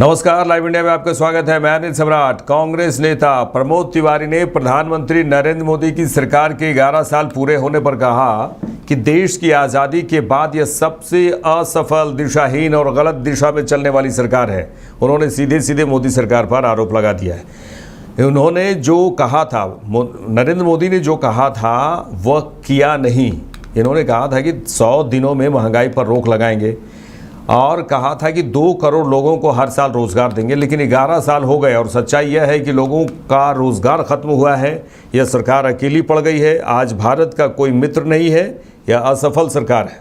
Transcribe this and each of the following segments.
नमस्कार, live India में आपका स्वागत है। मैं अनिल सम्राट। कांग्रेस नेता प्रमोद तिवारी ने प्रधानमंत्री नरेंद्र मोदी की सरकार के 11 साल पूरे होने पर कहा कि देश की आज़ादी के बाद यह सबसे असफल, दिशाहीन और गलत दिशा में चलने वाली सरकार है। उन्होंने सीधे सीधे मोदी सरकार पर आरोप लगा दिया है। उन्होंने जो कहा था, नरेंद्र मोदी ने जो कहा था वह किया नहीं। इन्होंने कहा था कि 100 दिनों में महंगाई पर रोक लगाएंगे और कहा था कि 2 करोड़ लोगों को हर साल रोजगार देंगे, लेकिन 11 साल हो गए और सच्चाई यह है कि लोगों का रोजगार खत्म हुआ है। यह सरकार अकेली पड़ गई है। आज भारत का कोई मित्र नहीं है। यह असफल सरकार है।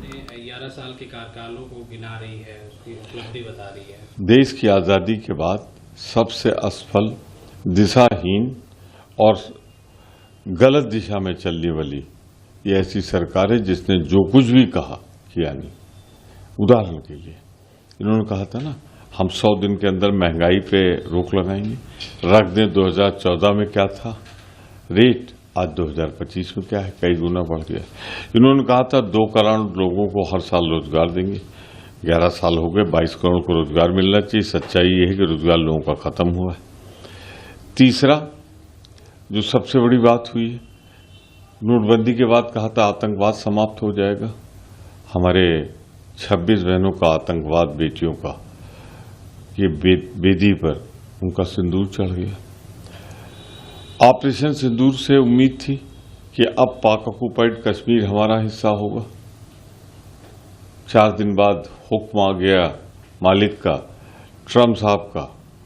11 साल के कार्यकालों को गिना रही है, उसकी उपलब्धि बता रही है। देश की आजादी के बाद सबसे असफल, दिशाहीन और गलत दिशा में चलने वाली ये ऐसी सरकार है जिसने जो कुछ भी कहा किया नहीं। उदाहरण के लिए इन्होंने कहा था ना, हम 100 दिन के अंदर महंगाई पे रोक लगाएंगे। रख दें 2014 में क्या था रेट, आज 2025 में क्या है, कई गुना बढ़ गया। इन्होंने कहा था 2 करोड़ लोगों को हर साल रोजगार देंगे। 11 साल हो गए, 22 करोड़ को रोजगार मिलना चाहिए। सच्चाई ये है कि रोजगार लोगों का खत्म हुआ है। तीसरा, जो सबसे बड़ी बात हुई है, नोटबंदी के बाद कहा था आतंकवाद समाप्त हो जाएगा। हमारे 26 बहनों का आतंकवाद, बेटियों का, ये बेदी पर उनका सिंदूर चढ़ गया। ऑपरेशन सिंदूर से उम्मीद थी कि अब पाक ऑक्युपाइड कश्मीर हमारा हिस्सा होगा। 4 दिन बाद हुक्म आ गया मालिक का, ट्रम्प साहब का,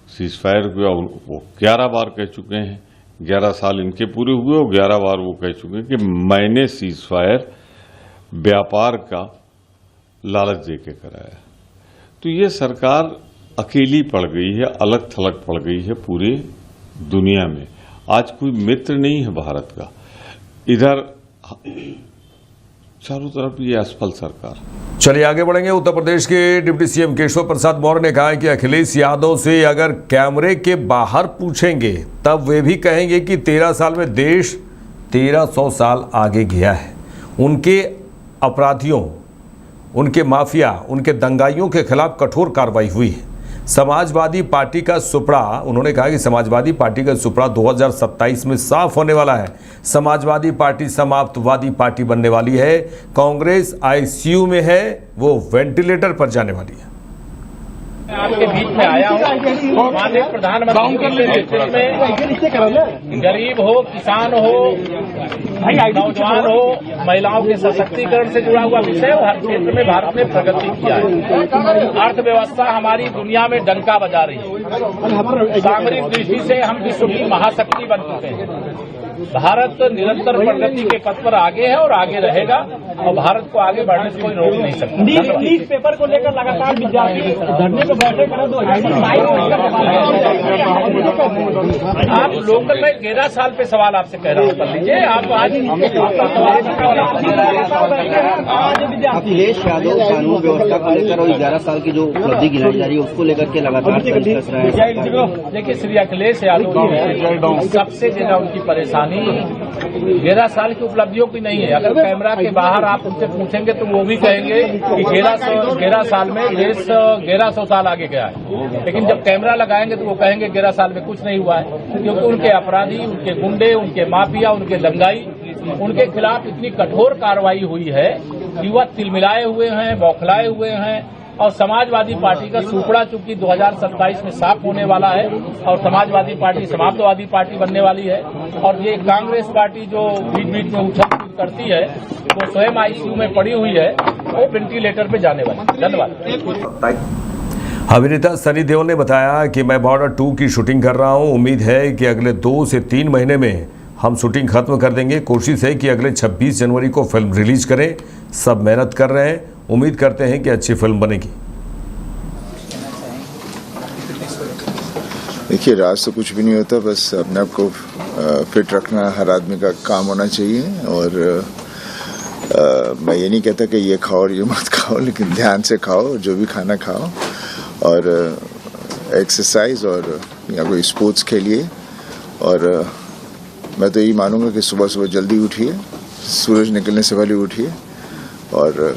सीज फायर हुआ। वो 11 बार कह चुके हैं, 11 साल इनके पूरे हुए और 11 बार वो कह चुके हैं कि मैंने सीज फायर व्यापार का लालच दे के कराया। तो ये सरकार अकेली पड़ गई है, अलग थलग पड़ गई है पूरे दुनिया में। आज कोई मित्र नहीं है भारत का। इधर चारों तरफ ये असफल सरकार। चलिए आगे बढ़ेंगे। उत्तर प्रदेश के डिप्टी सीएम केशव प्रसाद मौर्य ने कहा कि अखिलेश यादव से अगर कैमरे के बाहर पूछेंगे तब वे भी कहेंगे कि 13 साल में देश 1300 साल आगे गया है। उनके अपराधियों, उनके माफिया, उनके दंगाइयों के खिलाफ कठोर कार्रवाई हुई है। समाजवादी पार्टी का सुपड़ा, उन्होंने कहा कि समाजवादी पार्टी का सुपड़ा 2027 में साफ होने वाला है। समाजवादी पार्टी समाप्तवादी पार्टी बनने वाली है। कांग्रेस आईसीयू में है, वो वेंटिलेटर पर जाने वाली है। आपके बीच में आया हूँ, माननीय प्रधानमंत्री के नेतृत्व में गरीब हो, किसान हो, नौजवान हो, महिलाओं के सशक्तिकरण से जुड़ा हुआ विषय और हर क्षेत्र में भारत ने प्रगति किया है। अर्थव्यवस्था हमारी दुनिया में डंका बजा रही है। सामरिक दृष्टि से हम विश्व की महाशक्ति बन चुके हैं। भारत निरंतर प्रगति के पथ पर आगे है और आगे रहेगा और भारत को आगे बढ़ने से कोई रोक नहीं सकता। न्यूज पेपर को लेकर लगातार विद्यार्थी धरने को बैठे करें तो आप लोकल में 11 साल पे सवाल आपसे कह रहा हूँ, कर लीजिए आप। आज अखिलेश यादव कानून व्यवस्था को लेकर और 11 साल की जो उपलब्धि गिनाई जा रही है उसको लेकर के लगातार कस रहे हैं। देखिए, श्री अखिलेश यादव जी सबसे ज्यादा उनकी परेशानी 11 साल की उपलब्धियों की नहीं है। अगर कैमरा के बाहर आप उनसे पूछेंगे तो वो भी कहेंगे कि 11 साल में देश 1100 साल आगे गया है। लेकिन जब कैमरा लगाएंगे तो वो कहेंगे 11 साल में कुछ नहीं हुआ है, क्योंकि उनके अपराधी, उनके गुंडे, उनके माफिया, उनके दंगाई, उनके खिलाफ इतनी कठोर कार्रवाई हुई है कि वह तिलमिलाए हुए हैं, बौखलाए हुए हैं। और समाजवादी पार्टी का सुपड़ा चूंकि 2027 में साफ होने वाला है और समाजवादी पार्टी समाप्तवादी पार्टी बनने वाली है। और ये कांग्रेस पार्टी जो बीच बीच में उछल करती है वो स्वयं आईसीयू में पड़ी हुई है, वो वेंटिलेटर पे जाने वाली है। धन्यवाद। अभिनेता सनी देओल ने बताया कि मैं बॉर्डर 2 की शूटिंग कर रहा हूं। उम्मीद है कि अगले 2 से 3 महीने में हम शूटिंग खत्म कर देंगे। कोशिश है कि अगले 26 जनवरी को फिल्म रिलीज करें। सब मेहनत कर रहे हैं, उम्मीद करते हैं कि अच्छी फिल्म बनेगी। देखिए, राज तो कुछ भी नहीं होता, बस अपने आप को फिट रखना हर आदमी का काम होना चाहिए। और मैं ये नहीं कहता कि ये खाओ और ये मत खाओ, लेकिन ध्यान से खाओ, जो भी खाना खाओ, और एक्सरसाइज और या कोई स्पोर्ट्स खेलिए। और मैं तो यही मानूंगा कि सुबह सुबह जल्दी उठिए, सूरज निकलने से पहले उठिए और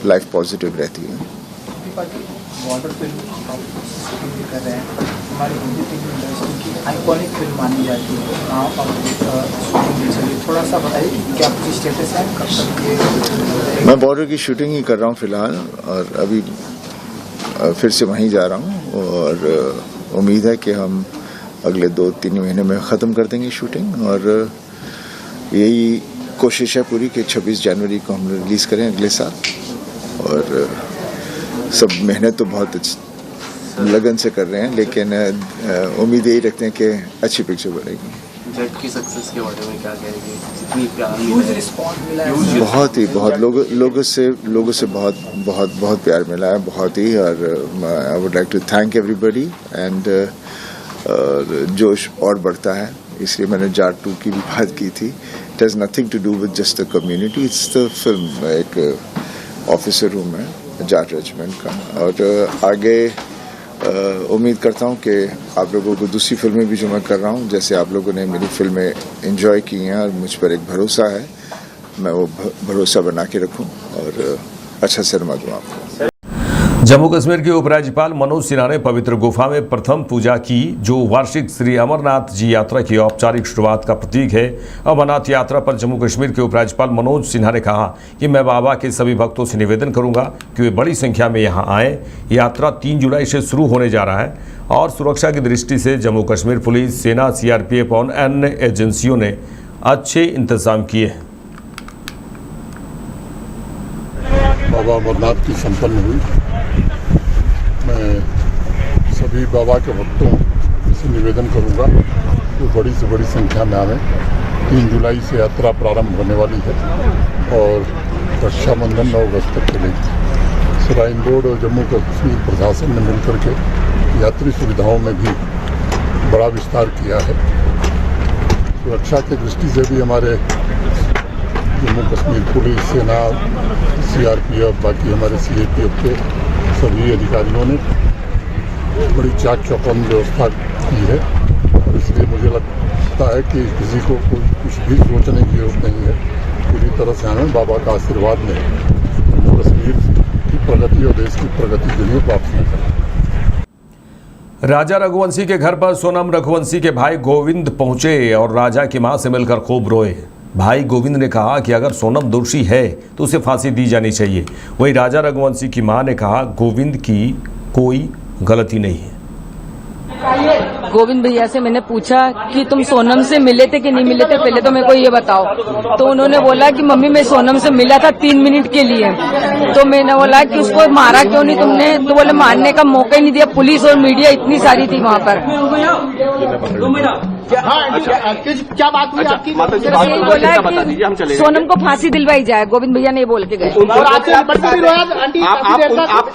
लाइफ पॉजिटिव रहती है। बॉर्डर फिल्म शूटिंग भी कर रहे हैं। हमारी हिंदी फिल्म इंडस्ट्री की आइकॉनिक फिल्म मानी जाती है। शूटिंग चलिए थोड़ा सा बताइए कि क्या कुछ स्टेटस है, कब तक ये? मैं बॉर्डर की शूटिंग ही कर रहा हूँ फिलहाल, और अभी फिर से वहीं जा रहा हूँ, और उम्मीद है कि हम अगले 2-3 महीने में ख़त्म कर देंगे शूटिंग, और यही कोशिश है पूरी कि 26 जनवरी को हम रिलीज़ करें अगले साल। और सब मेहनत तो बहुत लगन से कर रहे हैं, लेकिन उम्मीद यही रखते हैं कि अच्छी पिक्चर बनेगी। जट की सक्सेस के बारे में क्या कहेंगे? इतनी प्यार बहुत लोगों से बहुत प्यार मिला है, बहुत ही। और I would like to thank everybody, and जोश और बढ़ता है, इसलिए मैंने जाट 2 की भी बात की थी। It has nothing to do with just the community, it's the film. एक ऑफिसर हूँ मैं जाट रेजिमेंट का, और आगे उम्मीद करता हूँ कि आप लोगों को दूसरी फिल्में भी जो मैं कर रहा हूँ, जैसे आप लोगों ने मेरी फिल्में एंजॉय की हैं और मुझ पर एक भरोसा है, मैं वो भरोसा बना के रखूँ और अच्छा सिनेमा दूँ आपको। जम्मू कश्मीर के उपराज्यपाल मनोज सिन्हा ने पवित्र गुफा में प्रथम पूजा की, जो वार्षिक श्री अमरनाथ जी यात्रा की औपचारिक शुरुआत का प्रतीक है। अमरनाथ यात्रा पर जम्मू कश्मीर के उपराज्यपाल मनोज सिन्हा ने कहा कि मैं बाबा के सभी भक्तों से निवेदन करूंगा कि वे बड़ी संख्या में यहां आएँ। यात्रा 3 जुलाई से शुरू होने जा रहा है, और सुरक्षा की दृष्टि से जम्मू कश्मीर पुलिस, सेना, CRPF और अन्य एजेंसियों ने अच्छे इंतजाम किए हैं। बाबा अमरनाथ की संपन्न हुई। मैं सभी बाबा के भक्तों से निवेदन करूंगा कि बड़ी से बड़ी संख्या में आवें। 3 जुलाई से यात्रा प्रारंभ होने वाली है और रक्षाबंधन 9 अगस्त तक चलेगी। श्राइन बोर्ड और जम्मू कश्मीर प्रशासन ने मिलकर के यात्री सुविधाओं में भी बड़ा विस्तार किया है। सुरक्षा की दृष्टि से भी हमारे जम्मू कश्मीर पुलिस, सेना, CRPF, बाकी हमारे CAPF के सभी अधिकारियों ने बड़ी चाक चौबंद व्यवस्था की है, और इसलिए मुझे लगता है कि किसी को कुछ भी सोचने की जरूरत नहीं है। पूरी तरह से हमें बाबा का आशीर्वाद में कश्मीर की प्रगति और देश की प्रगति के लिए प्रार्थना करें। राजा रघुवंशी के घर पर सोनम रघुवंशी के भाई गोविंद पहुंचे और राजा की मां से मिलकर खूब रोए। भाई गोविंद ने कहा कि अगर सोनम दोषी है तो उसे फांसी दी जानी चाहिए। वहीं राजा रघुवंशी की मां ने कहा गोविंद की कोई गलती नहीं है। गोविंद भैया से मैंने पूछा कि तुम सोनम से मिले थे कि नहीं मिले थे, पहले तो मेरे को ये बताओ। तो उन्होंने बोला कि मम्मी मैं सोनम से मिला था 3 मिनट के लिए। तो मैंने बोला कि उसको मारा क्यों नहीं तुमने? तो बोले मारने का मौका ही नहीं दिया, पुलिस और मीडिया इतनी सारी थी वहाँ पर। क्या बात हुई आपकी? यही बोला कि सोनम को फांसी दिलवाई जाए, गोविंद भैया ने बोल के गए।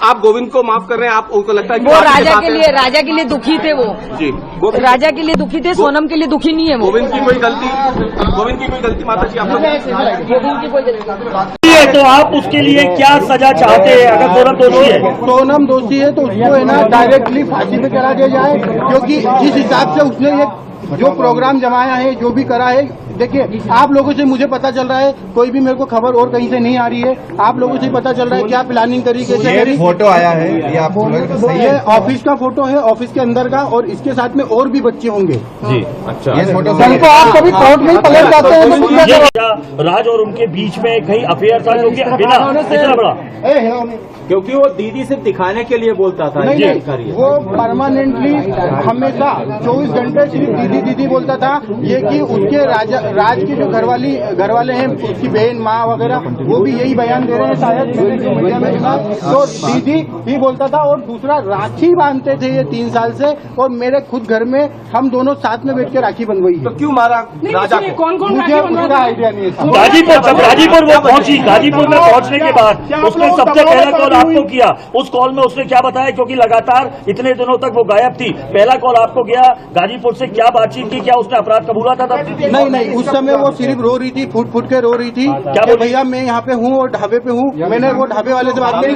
आप गोविंद को माफ कर रहे हैं? आप उनको लगता है वो राजा के लिए दुखी थे, वो राजा के लिए दुखी थे, सोनम के लिए दुखी नहीं है वो। गोविंद की कोई गलती माता जी आप लोग? गोविंद की कोई गलती। तो आप उसके लिए क्या सजा चाहते हैं? अगर सोनम दोषी है, सोनम दोषी है तो उसको है ना डायरेक्टली फांसी पे करा दिया जाए, क्योंकि जिस हिसाब से उसने ये जो प्रोग्राम जमाया है, जो भी करा है, देखिए आप लोगों से मुझे पता चल रहा है, कोई भी मेरे को खबर और कहीं से नहीं आ रही है, आप लोगों से पता चल रहा है क्या प्लानिंग तरीके से। मेरी फोटो आया है, ये आप ये ऑफिस का फोटो है, ऑफिस के अंदर का, और इसके साथ में और भी बच्चे होंगे जी। अच्छा, ये फोटो जिनको आप कभी कोर्ट में पलट जाते हैं। राज और उनके बीच में कहीं अफेयर था जो कि बिना इतना बड़ा, क्योंकि वो दीदी सिर्फ दिखाने के लिए बोलता था। नहीं, वो परमानेंटली हमेशा 24 घंटे सिर्फ दीदी दीदी बोलता था। ये कि उसके राज की जो घर वाले हैं, उसकी बहन, माँ वगैरह, वो भी यही बयान दे रहे हैं शायद मीडिया में। तो दीदी ही बोलता था, और दूसरा राखी बांधते थे ये 3 साल से, और मेरे खुद घर में हम दोनों साथ में बैठ के राखी बंधवाई है। तो क्यों मारा राजा को? कौन मुझे उसका आइडिया नहीं है। गाजीपुर वो पहुंची, गाजीपुर में पहुंचने के बाद उसने सबसे पहला कॉल आपको किया। उस कॉल में उसने क्या बताया, क्योंकि लगातार इतने दिनों तक वो गायब थी? पहला कॉल आपको किया, गाजीपुर से क्या बातचीत की, क्या उसने अपराध कबूला था? नहीं, उस समय वो सिर्फ रो रही थी, फुट फुट के रो रही थी कि भैया मैं यहाँ पे हूँ और ढाबे पे हूँ। मैंने वो ढाबे वाले से बात करी,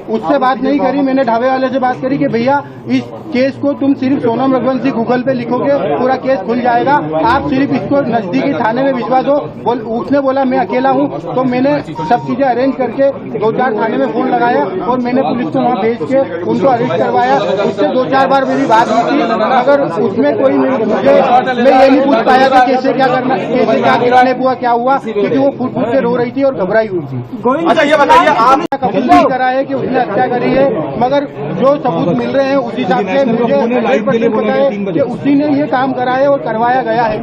उससे बात नहीं करी। मैंने ढाबे वाले से बात करी कि भैया इस केस को तुम सिर्फ सोनम रघुवंशी गूगल पे लिखोगे, पूरा केस खुल जाएगा, आप सिर्फ इसको नजदीकी थाने में भिजवा दो। उसने बोला मैं अकेला हूँ, तो मैंने सब चीजें अरेंज करके 2-4 थाने में फोन लगाया और मैंने पुलिस को वहाँ भेज के उनको अरेस्ट करवाया। उससे 2-4 बार मेरी बात हुई थी, मगर उसमें कोई मैं ये नहीं पूछ पाया कि कैसे क्या करना, कैसे क्या किडनैप हुआ, क्या हुआ, क्योंकि वो फुट फुट के रो रही थी और घबराई हुई थी। अच्छा ये बताइए, आप कबूल नहीं करा है कि उसने हत्या करी है, मगर जो सबूत मिल रहे हैं उस हिसाब से मुझे 100% पता है कि उसी ने ये काम करा है और करवाया गया है।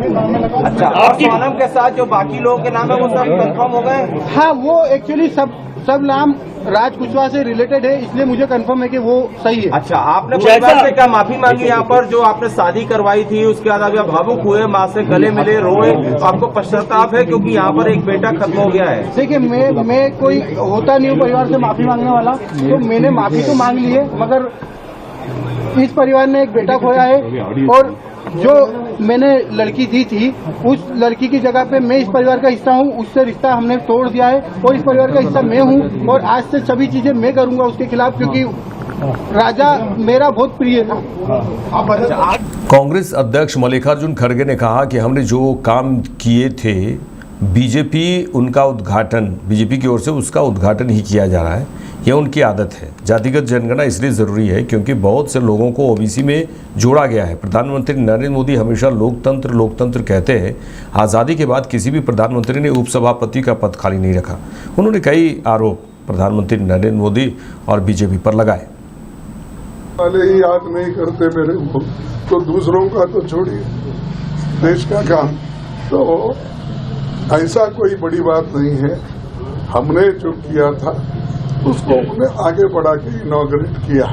अच्छा, आपकी सोनम के साथ जो बाकी लोगों के नाम है वो सब कंफर्म हो गए? हाँ, वो एक्चुअली सब नाम राज कुशवाहा से रिलेटेड है, इसलिए मुझे कंफर्म है कि वो सही है। अच्छा, आपने परिवार से क्या माफी मांगी यहाँ पर जो आपने शादी करवाई थी, उसके बाद अभी आप भावुक हुए, माँ से गले मिले, रोए, आपको पश्चाताप है क्योंकि यहाँ पर एक बेटा खत्म हो गया है? देखिए, मैं कोई होता नहीं हूँ परिवार से माफी मांगने वाला, तो मैंने माफी तो मांग ली है, मगर इस परिवार ने एक बेटा खोया है और जो मैंने लड़की दी थी उस लड़की की जगह पे मैं इस परिवार का हिस्सा हूँ, उससे रिश्ता हमने तोड़ दिया है और इस परिवार का हिस्सा मैं हूँ और आज से सभी चीजें मैं करूँगा उसके खिलाफ, क्योंकि राजा मेरा बहुत प्रिय था। कांग्रेस अध्यक्ष मल्लिकार्जुन खड़गे ने कहा कि हमने जो काम किए थे बीजेपी की ओर से उसका उद्घाटन ही किया जा रहा है। यह उनकी आदत है। जातिगत जनगणना इसलिए ज़रूरी है क्योंकि बहुत से लोगों को ओबीसी में जोड़ा गया है। प्रधानमंत्री नरेंद्र मोदी हमेशा लोकतंत्र कहते हैं। आज़ादी के बाद किसी भी प्रधानमंत्री ने उपसभापति का पद खाली नहीं रखा। उन्होंने कई आरोप प्रधानमंत्री नरेंद्र मोदी और बीजेपी पर लगाए। वाले ही याद नहीं करते मेरे को, तो दूसरों का तो छोड़िए, देश का काम तो ऐसा कोई बड़ी बात नहीं है। हमने जो किया था उसको उन्होंने आगे बढ़ा के इनॉग्रेट किया,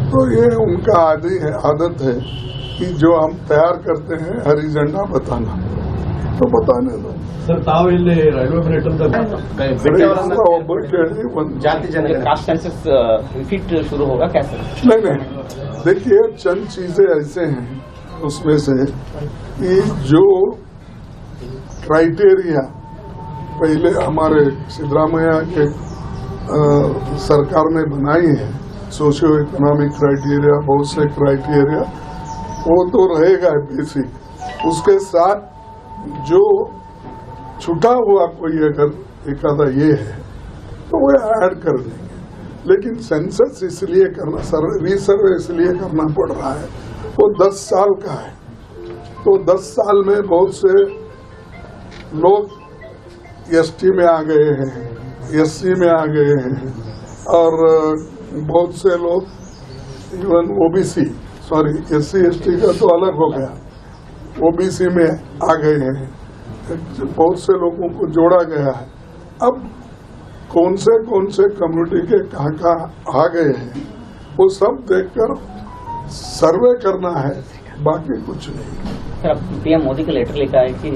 तो ये उनका आदत है कि जो हम तैयार करते हैं हरी झंडा बताना, तो बताने दो सर। जाति जनगणना कास्ट सेंसस रिपीट शुरू होगा कैसे? नहीं, देखिए चंद चीजें ऐसे हैं उसमें से कि जो क्राइटेरिया पहले हमारे सिद्धरामैया के सरकार ने बनाई है, सोशियो इकोनॉमिक क्राइटेरिया, बहुत से क्राइटेरिया, वो तो रहेगा बेसिक। उसके साथ जो छुटा हुआ कोई अगर एक आधा ये है तो वो ऐड कर देंगे। लेकिन सेंसस इसलिए करना, रीसर्वे इसलिए करना पड़ रहा है, वो 10 साल का है, तो 10 साल में बहुत से लोग एसटी में आ गए हैं, एससी में आ गए हैं और बहुत से लोग even OBC, sorry SC ST का तो अलग हो गया, ओबीसी में आ गए हैं। बहुत से लोगों को जोड़ा गया है। अब कौन से कम्युनिटी के कहाँ आ गए हैं वो सब देखकर सर्वे करना है, बाकी कुछ नहीं। सर, पीएम मोदी का लेटर लिखा है कि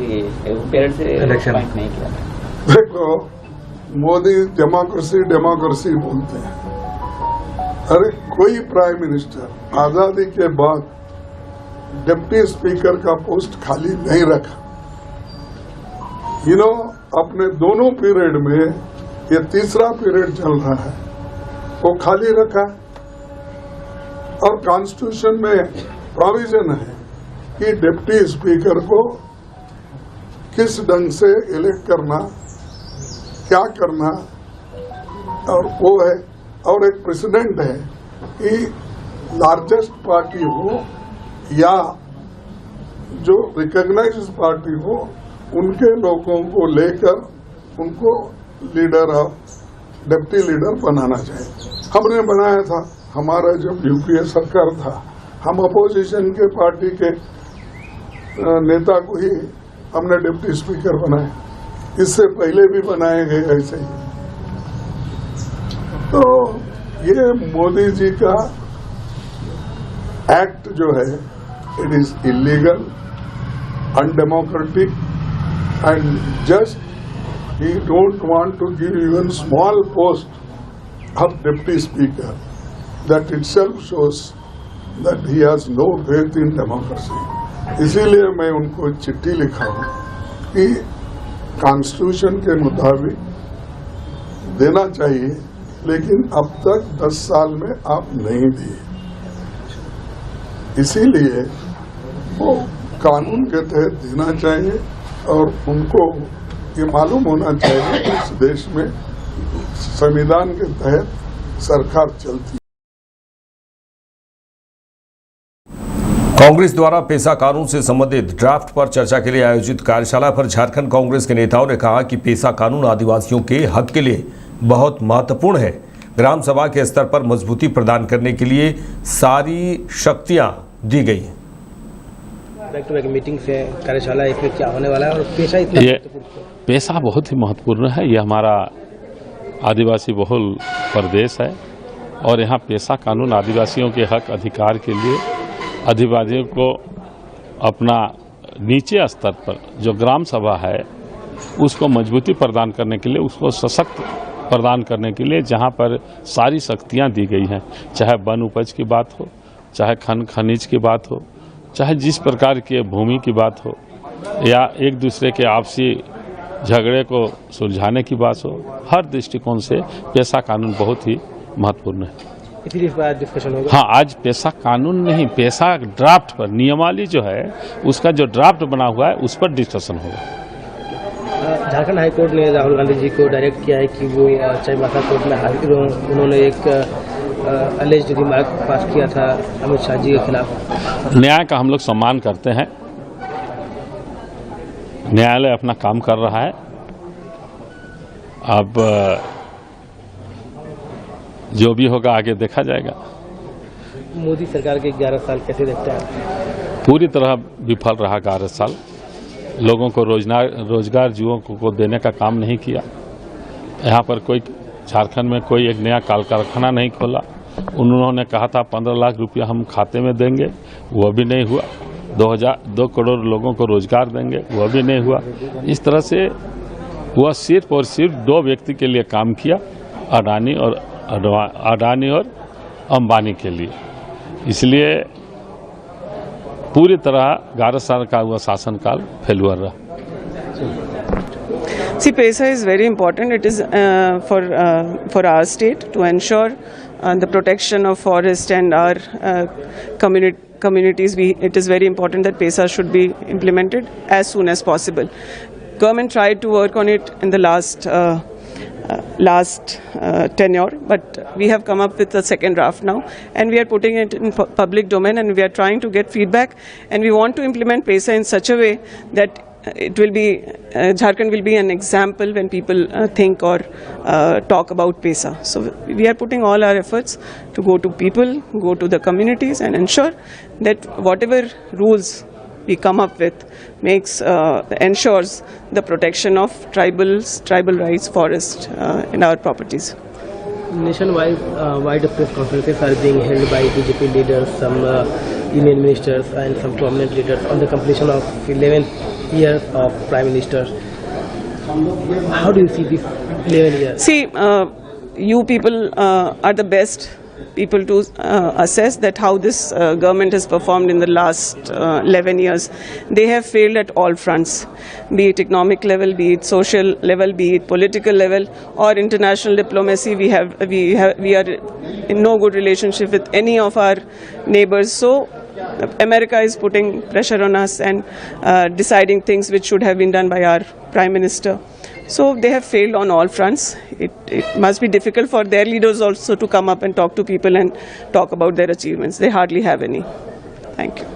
पेरेंट से इलेक्शन नहीं किया। देखो, मोदी डेमोक्रेसी बोलते हैं। अरे कोई प्राइम मिनिस्टर आजादी के बाद डिप्टी स्पीकर का पोस्ट खाली नहीं रखा। अपने दोनों पीरियड में, ये तीसरा पीरियड चल रहा है, वो खाली रखा। और कॉन्स्टिट्यूशन में प्रोविजन है कि डिप्टी स्पीकर को किस ढंग से इलेक्ट करना, क्या करना, और वो है। और एक प्रेसिडेंट है कि लार्जेस्ट पार्टी हो या जो रिकॉग्नाइज्ड पार्टी हो, उनके लोगों को लेकर उनको लीडर और डिप्टी लीडर बनाना चाहिए। हमने बनाया था, हमारा जब यूपीए सरकार था, हम अपोजिशन के पार्टी के नेता को ही हमने डिप्टी स्पीकर बनाया। इससे पहले भी बनाए गए ऐसे ही। तो ये मोदी जी का एक्ट जो है, it is illegal, undemocratic and just he don't want to give even small post of deputy speaker. That itself shows that he has no faith in democracy. इसीलिए मैं उनको चिट्ठी लिखा हूं कि कॉन्स्टिट्यूशन के मुताबिक देना चाहिए, लेकिन अब तक 10 साल में आप नहीं दिए। इसीलिए वो कानून के तहत देना चाहिए और उनको ये मालूम होना चाहिए कि इस देश में संविधान के तहत सरकार चलती है। कांग्रेस द्वारा पेशा कानून से संबंधित ड्राफ्ट पर चर्चा के लिए आयोजित कार्यशाला पर झारखंड कांग्रेस के नेताओं ने कहा कि पेशा कानून आदिवासियों के हक के लिए बहुत महत्वपूर्ण है। ग्राम सभा के स्तर पर मजबूती प्रदान करने के लिए सारी शक्तियां दी गई। मीटिंग से कार्यशाला इसमें क्या होने वाला है और पेशा इतना पेशा बहुत ही महत्वपूर्ण है। यह हमारा आदिवासी बहुल प्रदेश है और यहाँ पेशा कानून आदिवासियों के हक अधिकार के लिए आदिवासियों को अपना नीचे स्तर पर जो ग्राम सभा है उसको मजबूती प्रदान करने के लिए, उसको सशक्त प्रदान करने के लिए जहाँ पर सारी शक्तियाँ दी गई हैं, चाहे वन उपज की बात हो, चाहे खनिज की बात हो, चाहे जिस प्रकार की भूमि की बात हो या एक दूसरे के आपसी झगड़े को सुलझाने की बात हो, हर दृष्टिकोण से पेशा कानून बहुत ही महत्वपूर्ण है। इसीलिए इस बार डिस्कशन होगा। हाँ, आज पेशा कानून नहीं, पेशा ड्राफ्ट पर नियमावली जो है उसका जो ड्राफ्ट बना हुआ है उस पर डिस्कशन होगा। झारखंड हाईकोर्ट ने राहुल गांधी जी को डायरेक्ट किया है कि वो चाईबासा कोर्ट में उन्होंने एक अलेज्ड रिमार्क पास किया था अमित शाह जी के खिलाफ। न्याय का हम लोग सम्मान करते हैं, न्यायालय अपना काम कर रहा है। अब जो भी होगा आगे देखा जाएगा। मोदी सरकार के 11 साल कैसे देखते हैं? पूरी तरह विफल रहा 11 साल। लोगों को रोजगार युवकों को देने का काम नहीं किया। यहाँ पर कोई झारखंड में कोई एक नया कारखाना नहीं खोला। उन्होंने कहा था 15 लाख रुपया हम खाते में देंगे, वह भी नहीं हुआ। 2 करोड़ लोगों को रोजगार देंगे, वह भी नहीं हुआ। इस तरह से वह सिर्फ और सिर्फ 2 व्यक्ति के लिए काम किया, अडानी और अंबानी के लिए। इसलिए पूरी तरह 11 साल का हुआ शासनकाल फेलुअर रहा। See, PESA is very important. It is for our state to ensure the protection of forest and our communities. It is very important that PESA should be implemented as soon as possible. Government tried to work on it in the last tenure, but we have come up with a second draft now, and we are putting it in public domain, and we are trying to get feedback, and we want to implement PESA in such a way that it will be Jharkhand will be an example when people think or talk about PESA. So we are putting all our efforts to go to people, go to the communities, and ensure that whatever rules we come up with ensures the protection of tribal rights, forest, in our properties. Nationwide, wide press conferences are being held by BJP leaders, some union ministers, and some prominent leaders on the completion of 11th year of Prime Minister. How do you see this 11 years? See, you people are the best people to assess that how this government has performed in the last 11 years. They have failed at all fronts, be it economic level, be it social level, be it political level, or international diplomacy. We are in no good relationship with any of our neighbors. So America is putting pressure on us and deciding things which should have been done by our Prime Minister. So they have failed on all fronts. It must be difficult for their leaders also to come up and talk to people and talk about their achievements. They hardly have any. Thank you.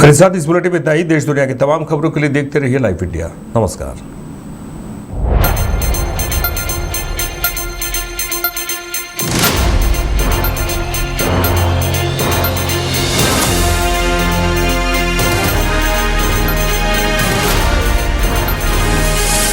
मेरे साथ इस bulletin में इतना ही। देश दुनिया की तमाम खबरों के लिए देखते रहिए लाइव इंडिया। नमस्कार।